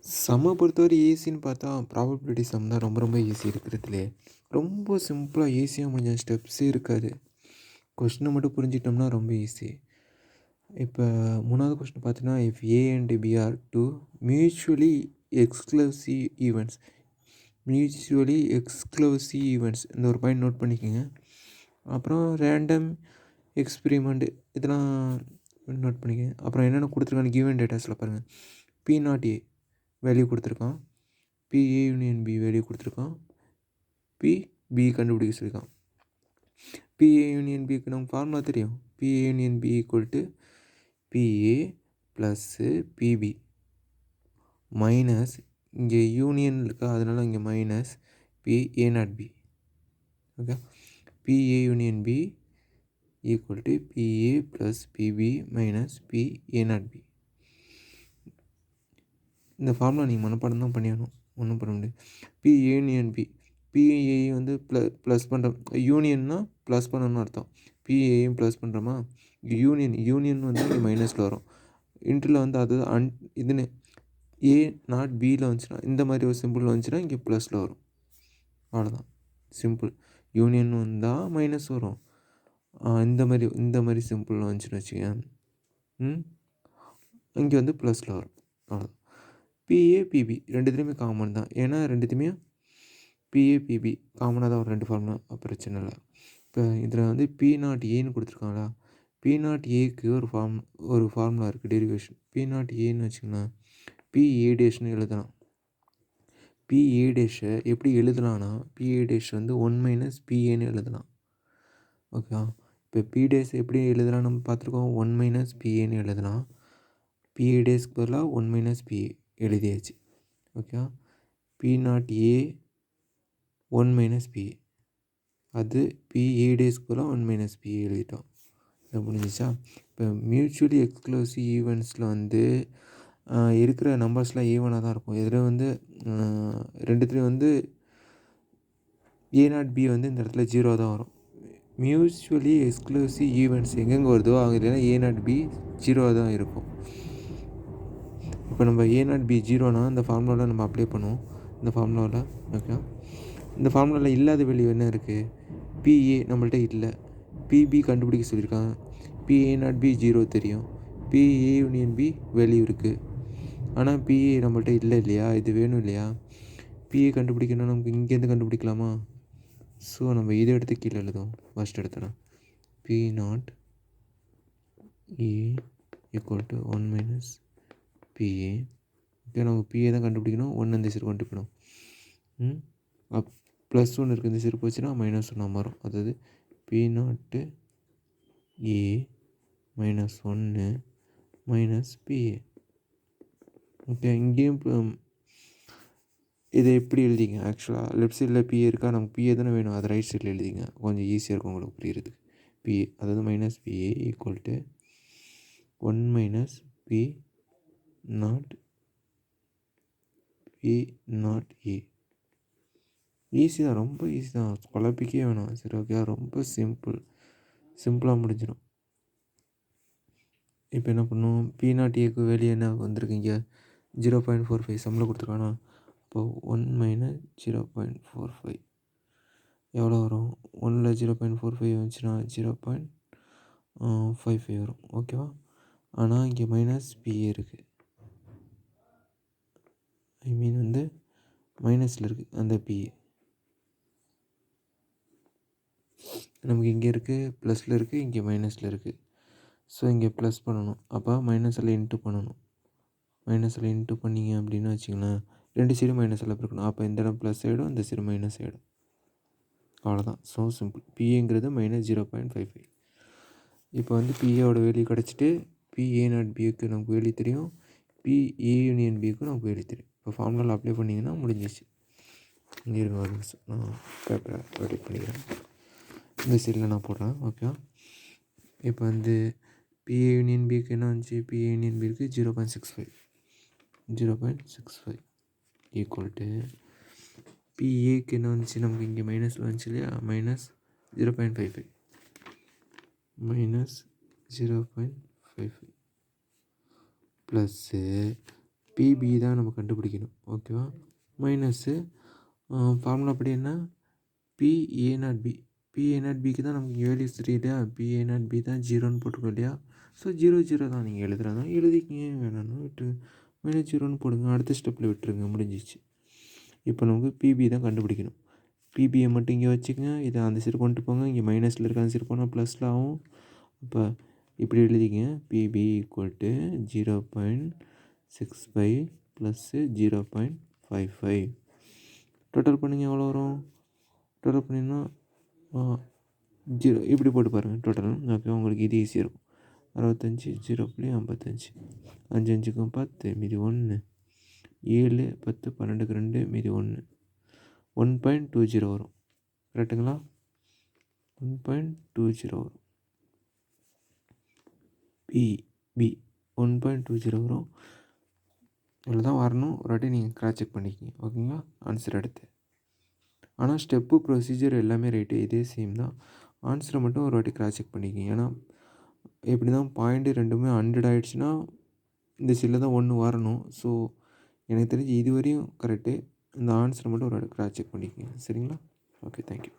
சம்மை பொறுத்தவரை ஈஸின்னு பார்த்தா probability some தான் ரொம்ப ரொம்ப ஈஸி இருக்கிறதுலே. ரொம்ப சிம்பிளாக ஈஸியாக முடிஞ்ச ஸ்டெப்ஸே இருக்காது. கொஸ்டினை மட்டும் புரிஞ்சிட்டோம்னா ரொம்ப ஈஸி. இப்போ 3வது கொஸ்டின் பார்த்தீங்கன்னா, if A and B are two mutually exclusive events. Mutually exclusive events இந்த ஒரு பாயிண்ட் நோட் பண்ணிக்கோங்க. அப்புறம் ரேண்டம் எக்ஸ்பிரிமெண்ட் இதெல்லாம் நோட் பண்ணிக்கோங்க. அப்புறம் என்னென்ன கொடுத்துருக்காங்க கிவன் டேட்டாஸில் பாருங்கள். பி நாட் ஏ வேல்யூ கொடுத்துருக்கான், பிஏ யூனியன் பி வேல்யூ கொடுத்துருக்கான், பி கண்டுபிடிக்க சொல்லியிருக்கான். பிஏ யூனியன் பிக்கு நமக்கு ஃபார்முலா தெரியும். P A union B equal to P A plus P B minus இங்கே யூனியன் இருக்கா, அதனால் இங்கே minus P A not B. Okay, P A union B equal to P A plus P B minus P A not B. இந்த ஃபார்முலா நீங்கள் மனப்பாடம் தான் பண்ணிடணும், ஒன்றும் பண்ண முடியாது. பிஏ யூனியன் பி, பிஏ வந்து ப்ளஸ் பண்ணுறோம், யூனியன்னா ப்ளஸ் பண்ணணும்னு அர்த்தம். பிஏயும் ப்ளஸ் பண்ணுறோமா, யூனியன் வந்து இங்கே மைனஸில் வரும். இன்டரில் வந்து அது இதுன்னு ஏ நாட் பியில் வந்துச்சுன்னா இந்த மாதிரி ஒரு சிம்பிள் வந்துச்சுன்னா இங்கே ப்ளஸில் வரும். அவ்வளோதான், சிம்பிள். யூனியன் வந்தால் மைனஸ் வரும். இந்த மாதிரி சிம்பிள் வந்துச்சுன்னு வச்சுக்கோங்க, இங்கே வந்து ப்ளஸில் வரும். அவ்வளோதான். பிஏ பிபி ரெண்டுத்துலேயுமே காமன் தான், ஏன்னா ரெண்டுத்தையுமே பிஏ பிபி காமனாக தான் ஒரு ரெண்டு ஃபார்முலா, பிரச்சனை இல்லை. இப்போ இதில் வந்து பி நாட் ஏன்னு கொடுத்துருக்காங்களா, பி நாட் ஏக்கு ஒரு ஃபார்முலா இருக்குது, டெரிவேஷன். பி நாட் ஏன்னு வச்சுக்கோங்களேன், பிஏ டேஷ்னு எழுதலாம். பிஏ டேஷை எப்படி எழுதலாம்னா, பிஏ டேஷ் வந்து 1 மைனஸ் பிஏன்னு எழுதலாம். ஓகே, இப்போ பி டேஸ் எப்படி எழுதலாம் நம்ம பார்த்துருக்கோம், 1 மைனஸ் பிஏன்னு எழுதலாம். பிஏ டேஸ்க்கு பதிலாக 1 மைனஸ் பிஏ எழுதியாச்சு. Okay, P not A 1 minus P A, அது பிஏ டேஸ்க்கு பதிலாக 1 மைனஸ் பிஏ எழுதிட்டோம். இது முடிஞ்சிச்சா. இப்போ மியூச்சுவலி எக்ஸ்க்ளூசிவ் ஈவெண்ட்ஸில் வந்து இருக்கிற நம்பர்ஸ்லாம் ஈவனாக தான் இருக்கும். இதில் வந்து ரெண்டுத்துலேயும் வந்து ஏ நாட் பி வந்து இந்த இடத்துல 0 தான் வரும். மியூச்சுவலி எக்ஸ்க்ளூசிவ் ஈவெண்ட்ஸ் எங்கெங்கே வருதோ அங்கே இல்லைன்னா ஏ நாட் பி 0 தான் இருக்கும். இப்போ நம்ம ஏ நாட் பி 0னா இந்த ஃபார்முலாவில் நம்ம அப்ளை பண்ணுவோம். இந்த ஃபார்முலாவில் ஓகே, இந்த ஃபார்முலாவில் இல்லாத வேல்யூ என்ன இருக்குது, பிஏ நம்மள்ட்ட இல்லை, பிபி கண்டுபிடிக்க சொல்லியிருக்காங்க. பிஏ நாட் பி 0 தெரியும், பிஏ யூனியன் பி வேல்யூ இருக்குது, ஆனால் பிஏ நம்மள்ட்ட இல்லை இல்லையா, இது வேணும் இல்லையா. பிஏ கண்டுபிடிக்கணும், நமக்கு இங்கேருந்து கண்டுபிடிக்கலாமா. ஸோ நம்ம இதை எடுத்து கீழே எழுதுவோம். ஃபஸ்ட் எடுத்தோன்னா P not A equal to 1 minus P A. Okay, நமக்கு பிஏ தான் கண்டுபிடிக்கணும், 1 இந்த சைடு கொண்டு போயிடும். ப்ளஸ் 1 இருக்குது, இந்த சைடு போச்சுன்னா மைனஸ் 1 மாறும். அதாவது பி நாட்டு ஏ மைனஸ் 1 மைனஸ் பிஏ. ஓகே, இங்கேயும் இதை எப்படி எழுதிங்க, ஆக்சுவலாக லெஃப்ட் சைடில் பிஏ இருக்கா, நமக்கு பிஏ தானே வேணும், அது ரைட் சைடில் எழுதிங்க, கொஞ்சம் ஈஸியாக இருக்கும் உங்களுக்கு புரியுறதுக்கு. பிஏ அதாவது minus P A equal to 1 minus P not A. Easy தான், ரொம்ப ஈஸி தான், குழப்பிக்கே வேணாம். சரி ஓகே, ரொம்ப சிம்பிளாக முடிஞ்சிடும். இப்போ என்ன பண்ணுவோம், பி நாட் ஏக்கு வெளியே என்ன வந்திருக்கீங்க, 0.45 சம்மில் கொடுத்துருக்கானா. அப்போது 1 மைனஸ் 0.45 எவ்வளோ வரும், 1ல் 0.45 வந்துச்சுன்னா 0.55 வரும். ஓகேவா, ஆனால் இங்கே மைனஸ் பிஏ இருக்குது, வந்து மைனஸில் இருக்குது அந்த பிஏ. நமக்கு இங்கே இருக்குது ப்ளஸில் இருக்குது, இங்கே மைனஸில் இருக்குது. ஸோ இங்கே ப்ளஸ் பண்ணணும், அப்போ மைனஸில் இன்ட்டு பண்ணணும். மைனஸில் இன்ட்டு பண்ணிங்க அப்படின்னு வச்சிங்களேன், ரெண்டு சைடும் மைனஸில் இருக்கணும். அப்போ இந்த இடம் ப்ளஸ் ஆகிடும், இந்த சைடு மைனஸ் ஆகிடும். அவ்வளோதான், ஸோ சிம்பிள். பிஏங்கிறது மைனஸ் 0.55. இப்போ வந்து பிஏவோட வேல்யூ கிடச்சிட்டு, பிஏ நாட் பிக்கு நமக்கு வேல்யூ தெரியும், பிஏ யூனியன் பிக்கு நமக்கு வேல்யூ தெரியும். இப்போ ஃபார்முலாவில் அப்ளை பண்ணிங்கன்னா முடிஞ்சிச்சு. இங்கே இருங்க ஒரு நிமிஷம், நான் பேப்பரை ரெடி பண்ணிக்கிறேன். இந்த சைடில் நான் போடுறேன். ஓகே, இப்போ வந்து பிஏ யூனியன் பிக்கு என்ன வந்துச்சு, பிஏ யூனியன் பிக்கு 0.65 ஈக்குவல் டு பிஏக்கு என்ன வந்துச்சு, நமக்கு இங்கே மைனஸில் வந்துச்சு இல்லையா, மைனஸ் 0.55 மைனஸ் 0.55 ப்ளஸ்ஸு பிபி தான் நம்ம கண்டுபிடிக்கணும். ஓகேவா? மைனஸு ஃபார்முலா படி என்ன? P A not B. P A not பிக்கு தான் நமக்கு வேல்யூஸ் தெரியும் இல்லையா? பிஏ நாட் பி தான் 0ன்னு போட்டிருக்கோம் இல்லையா? ஸோ 0 0 தான். நீங்கள் எழுதுறதா எழுதிக்கிங்க, வேணாம்னா விட்டுருங்க. -0ன்னு போடுங்க. அடுத்த ஸ்டெப்பில் விட்டுருங்க, முடிஞ்சிச்சு. இப்போ நமக்கு பிபி தான் கண்டுபிடிக்கணும். பிபியை மட்டும் இங்கே வச்சுக்கோங்க. இதை அந்த சைடு கொண்டு போங்க. இங்கே மைனஸில் இருக்க அந்த சைடு போனால் ப்ளஸில் ஆகும். அப்போ இப்படி எழுதிக்கங்க. பிபி = 0.65 + 0.55. டோட்டல் பண்ணிங்க எவ்வளோ வரும்? டோட்டல் பண்ணிங்கன்னா 0 இப்படி போட்டு பாருங்கள் டோட்டல். ஓகே, உங்களுக்கு இது ஈஸியாக இருக்கும். 65 0.55 5 5க்கும் 10 மீதி 1 7 10 12க்கு 2 மீதி 1 1.20 வரும். கரெக்டுங்களா? 1.20 வரும். பி 1.20 வரும். இதில் தான் வரணும். ஒரு வாட்டி நீங்கள் கிராஸ் செக் பண்ணிக்கிங்க. ஓகேங்களா? ஆன்சர் எடுத்து. ஆனால் ஸ்டெப்பு ப்ரொசீஜர் எல்லாமே ரைட்டு, இதே சேம் தான். ஆன்சரை மட்டும் ஒரு வாட்டி கிராஸ் செக் பண்ணிக்கிங்க. ஏன்னா எப்படி தான் பாயிண்ட்டு ரெண்டுமே 100 ஆகிடுச்சுன்னா இந்த சைடில் தான் 1 வரணும். ஸோ எனக்கு தெரிஞ்சு இது வரையும் கரெக்டு. இந்த ஆன்சரை மட்டும் ஒரு வாட்டி கிராஸ் செக் பண்ணிக்கிங்க. சரிங்களா? Okay, thank you.